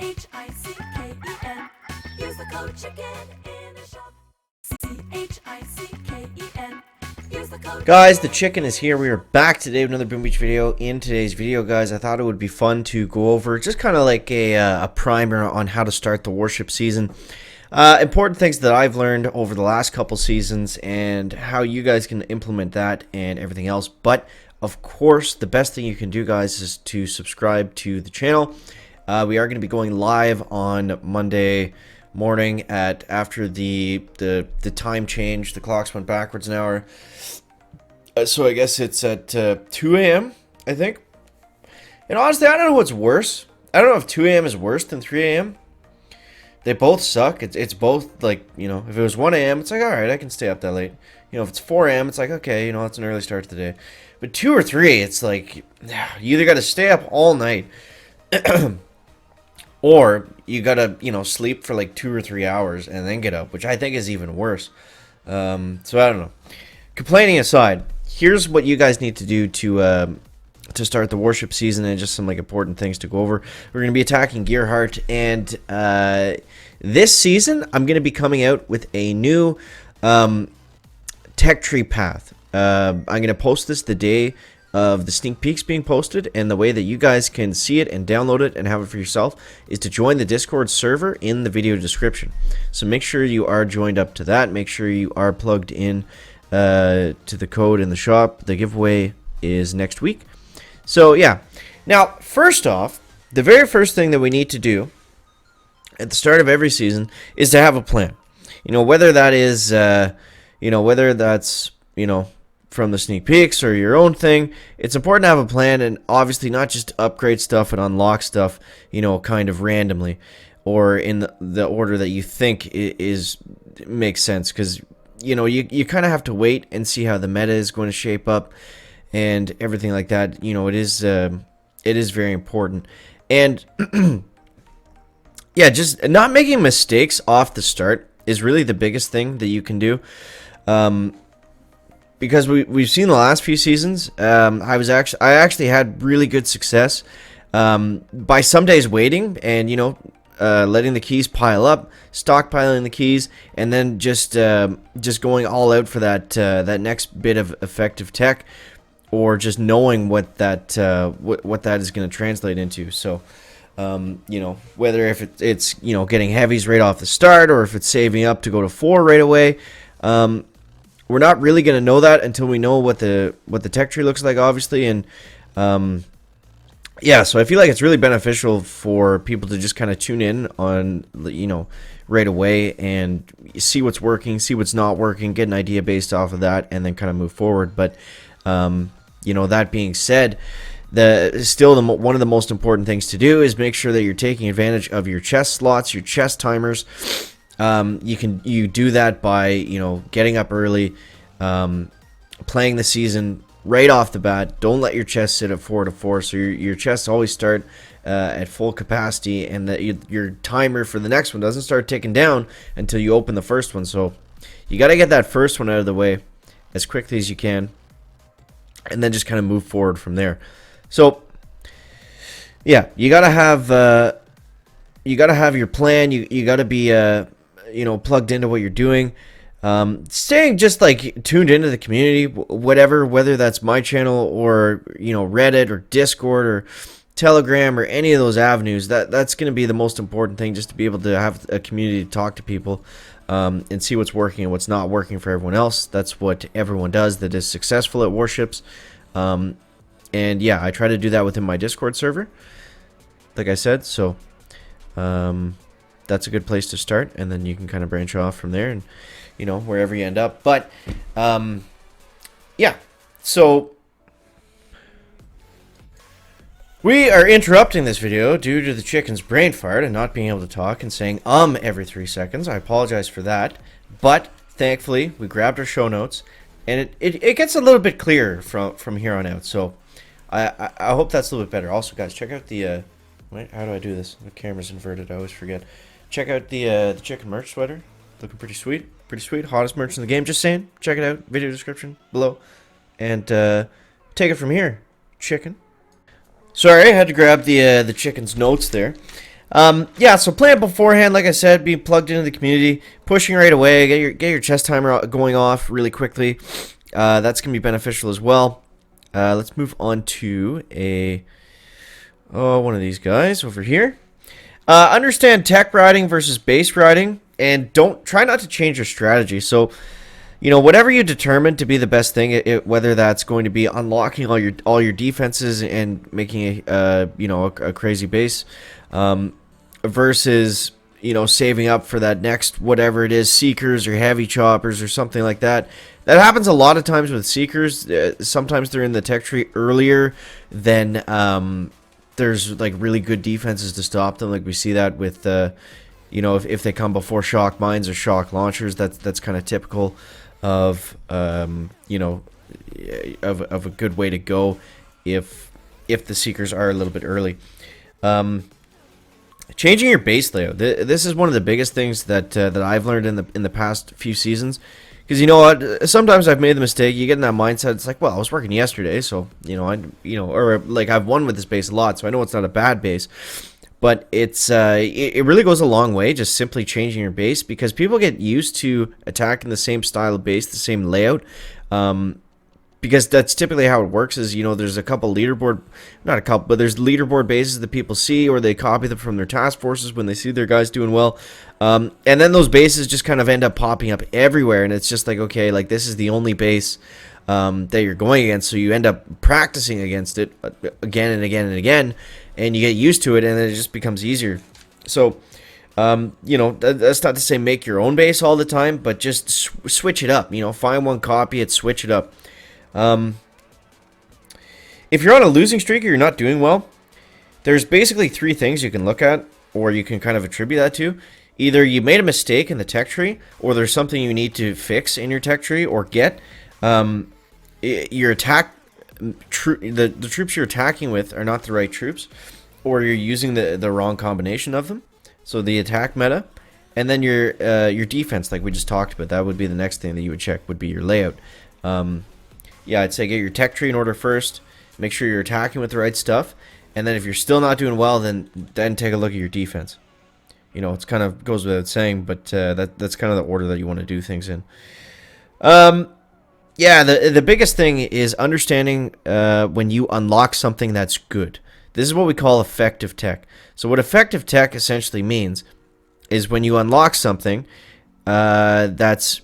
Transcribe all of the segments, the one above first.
CHICKEN. Use the code chicken in the shop. CHICKEN. Use the code. Guys, the chicken is here. We are back today with another Boom Beach video. In today's video, guys, I thought it would be fun to go over just kind of like a primer on how to start the Warship season. Important things that I've learned over the last couple seasons and how you guys can implement that and everything else. But, of course, the best thing you can do, guys, is to subscribe to the channel. We are going to be going live on Monday morning at after the time change. The clocks went backwards an hour. So I guess it's at 2 a.m., I think. And honestly, I don't know what's worse. I don't know if 2 a.m. is worse than 3 a.m. They both suck. It's both, like, you know, if it was 1 a.m., it's like, alright, I can stay up that late. You know, if it's 4 a.m., it's like, okay, you know, it's an early start to the day. But 2 or 3, it's like, you either got to stay up all night, or you got to, you know, sleep for like 2 or 3 hours and then get up, which I think is even worse. So I don't know. Complaining aside, here's what you guys need to do to start the Warship season, and just some like important things to go over. We're going to be attacking Gearhart, and this season I'm going to be coming out with a new tech tree path. I'm going to post this the day of the sneak peeks being posted, and the way that you guys can see it and download it and have it for yourself is to join the Discord server in the video description. So make sure you are joined up to that. Make sure you are plugged in to the code in the shop. The giveaway is next week. So yeah, now first off, the very first thing that we need to do at the start of every season is to have a plan. You know, whether that is whether that's, you know, from the sneak peeks or your own thing, it's important to have a plan, and obviously not just upgrade stuff and unlock stuff, you know, kind of randomly or in the order that you think makes sense, because you know, you kind of have to wait and see how the meta is going to shape up and everything like that. You know, it is very important. And yeah, just not making mistakes off the start is really the biggest thing that you can do. Because we've seen the last few seasons, I actually had really good success by some days waiting and, you know, letting the keys pile up, stockpiling the keys, and then just going all out for that next bit of effective tech, or just knowing what that is going to translate into. So, you know, whether if it's you know, getting heavies right off the start, or if it's saving up to go to 4 right away. We're not really going to know that until we know what the tech tree looks like, obviously, and yeah, so I feel like it's really beneficial for people to just kind of tune in on, you know, right away and see what's working, see what's not working, get an idea based off of that, and then kind of move forward. But you know, that being said, one of the most important things to do is make sure that you're taking advantage of your chest slots, your chest timers. You do that by, you know, getting up early, playing the season right off the bat. Don't let your chest sit at 4 to 4, so your chests always start at full capacity, and that your timer for the next one doesn't start ticking down until you open the first one. So you got to get that first one out of the way as quickly as you can, and then just kind of move forward from there. So yeah, you got to have your plan. You got to be you know, plugged into what you're doing. Staying just like tuned into the community, whether that's my channel or, you know, Reddit or Discord or Telegram or any of those avenues. That's going to be the most important thing, just to be able to have a community to talk to people and see what's working and what's not working for everyone else. That's what everyone does that is successful at Warships. And yeah, I try to do that within my Discord server, like I said. So that's a good place to start, and then you can kind of branch off from there, and, you know, wherever you end up. But yeah, so we are interrupting this video due to the chicken's brain fart and not being able to talk and saying every 3 seconds. I apologize for that, but thankfully we grabbed our show notes, and it gets a little bit clearer from here on out. So I hope that's a little bit better. Also, guys, check out the wait, how do I do this? The camera's inverted. I always forget. Check out the chicken merch sweater. Looking pretty sweet. Pretty sweet. Hottest merch in the game. Just saying. Check it out. Video description below. And take it from here, chicken. Sorry, I had to grab the chicken's notes there. Yeah, so plan beforehand, like I said, being plugged into the community, pushing right away, get your chest timer going off really quickly. That's gonna be beneficial as well. Let's move on to one of these guys over here. Understand tech riding versus base riding, and don't try not to change your strategy. So, whatever you determine to be the best thing, whether that's going to be unlocking all your defenses and making a crazy base, versus saving up for that next whatever it is, seekers or heavy choppers or something like that. That happens a lot of times with seekers. Sometimes they're in the tech tree earlier than there's like really good defenses to stop them. Like we see that with if they come before shock mines or shock launchers, that's kind of typical of of a good way to go if the seekers are a little bit early. Changing your base layout. This is one of the biggest things that I've learned in the past few seasons. Because you know what, sometimes I've made the mistake. You get in that mindset. It's like, well, I was working yesterday, so or like I've won with this base a lot, so I know it's not a bad base. But it really goes a long way just simply changing your base, because people get used to attacking the same style of base, the same layout. Because that's typically how it works. Is there's a couple not a couple, but there's leaderboard bases that people see, or they copy them from their task forces when they see their guys doing well. And then those bases just kind of end up popping up everywhere, and it's just like, okay, like this is the only base that you're going against, so you end up practicing against it again and again and again, and you get used to it, and then it just becomes easier. So, that's not to say make your own base all the time, but just switch it up. Find one, copy it, switch it up. If you're on a losing streak or you're not doing well, there's basically three things you can look at, or you can kind of attribute that to. Either you made a mistake in the tech tree, or there's something you need to fix in your tech tree or get. Your attack, the troops you're attacking with are not the right troops, or you're using the wrong combination of them. So the attack meta, and then your defense, like we just talked about, that would be the next thing that you would check, would be your layout. Yeah, I'd say get your tech tree in order first. Make sure you're attacking with the right stuff, and then if you're still not doing well, then take a look at your defense. It's kind of goes without saying, but that's kind of the order that you want to do things in. Yeah, the biggest thing is understanding when you unlock something that's good. This is what we call effective tech. So what effective tech essentially means is when you unlock something that's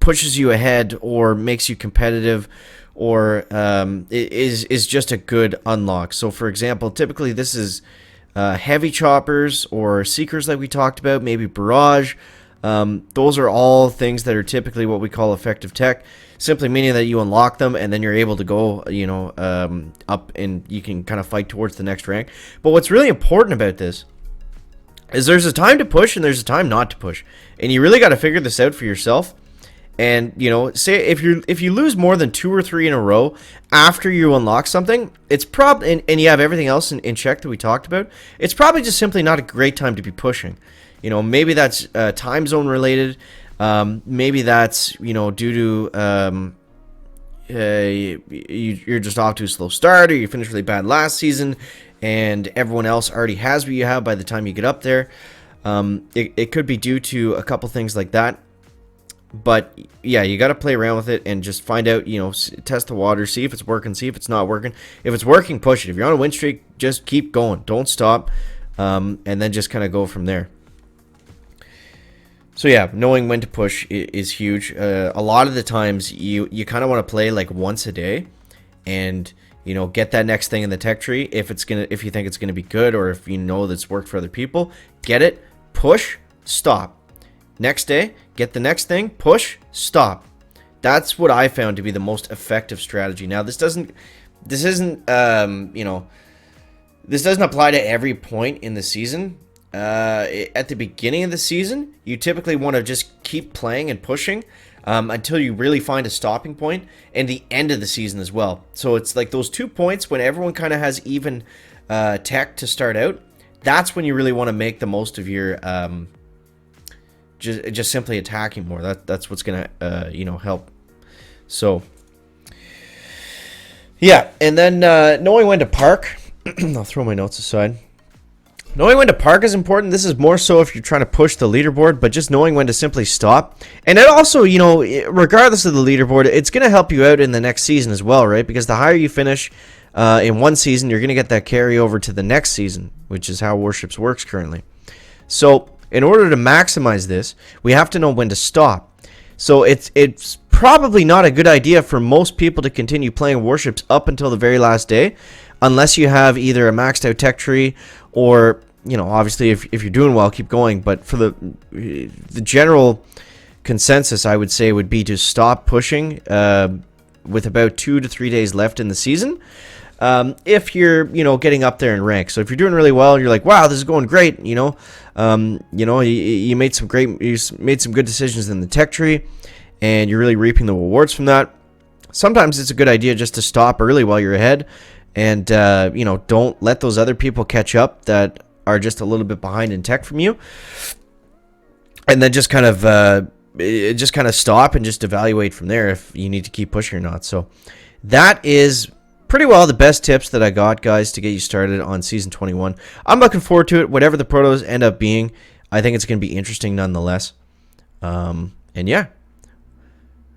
pushes you ahead or makes you competitive, or is just a good unlock. So for example, typically this is heavy choppers or seekers like we talked about, maybe barrage. Those are all things that are typically what we call effective tech, simply meaning that you unlock them and then you're able to go up and you can kind of fight towards the next rank. But what's really important about this is there's a time to push and there's a time not to push, and you really got to figure this out for yourself. And say if you lose more than 2 or 3 in a row after you unlock something, it's probably and you have everything else in check that we talked about, it's probably just simply not a great time to be pushing. Maybe that's time zone related. Maybe that's due to you're just off to a slow start, or you finished really bad last season, and everyone else already has what you have by the time you get up there. It could be due to a couple things like that. But yeah, you got to play around with it and just find out, test the water, see if it's working, see if it's not working. If it's working, push it. If you're on a win streak, just keep going. Don't stop. And then just kind of go from there. So yeah, knowing when to push is huge. A lot of the times you kind of want to play like once a day and, get that next thing in the tech tree. If you think it's going to be good, or if you know that's worked for other people, get it, push, stop. Next day, get the next thing, push, stop. That's what I found to be the most effective strategy. Now, this doesn't apply to every point in the season. At the beginning of the season, you typically want to just keep playing and pushing until you really find a stopping point, and the end of the season as well. So it's like those 2 points when everyone kind of has even tech to start out. That's when you really want to make the most of your just simply attacking more. That's what's gonna help. So yeah, and then knowing when to park. I'll throw my notes aside. Knowing when to park is important. This is more so if you're trying to push the leaderboard, but just knowing when to simply stop. And it also, you know, regardless of the leaderboard, it's going to help you out in the next season as well, right? Because the higher you finish in one season, you're going to get that carry over to the next season, which is how Warships works currently. So in order to maximize this, we have to know when to stop. So it's probably not a good idea for most people to continue playing Warships up until the very last day, unless you have either a maxed out tech tree or, you know, obviously if you're doing well, keep going. But for the general consensus, I would say, would be to stop pushing with about 2 to 3 days left in the season. If you're, you know, getting up there in rank. So if you're doing really well and you're like, wow, this is going great, you know, you made some good decisions in the tech tree, and you're really reaping the rewards from that. Sometimes it's a good idea just to stop early while you're ahead, and you know, don't let those other people catch up that are just a little bit behind in tech from you, and then just kind of stop and just evaluate from there if you need to keep pushing or not. So that is pretty well the best tips that I got, guys, to get you started on Season 21. I'm looking forward to it. Whatever the protos end up being, I think it's going to be interesting nonetheless. And yeah.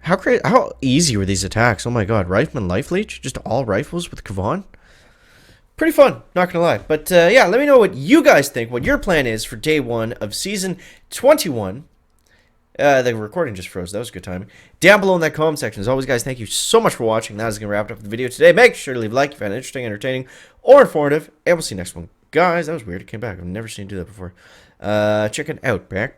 How easy were these attacks? Oh my god. Rifleman Life Leech? Just all rifles with Kavan? Pretty fun, not going to lie. But yeah, let me know what you guys think, what your plan is for day 1 of Season 21. The recording just froze. That was a good timing. Down below in that comment section. As always, guys, thank you so much for watching. That is going to wrap up the video today. Make sure to leave a like if you found it interesting, entertaining, or informative. And we'll see you next one. Guys, that was weird. It came back. I've never seen you do that before. Check it out. Back.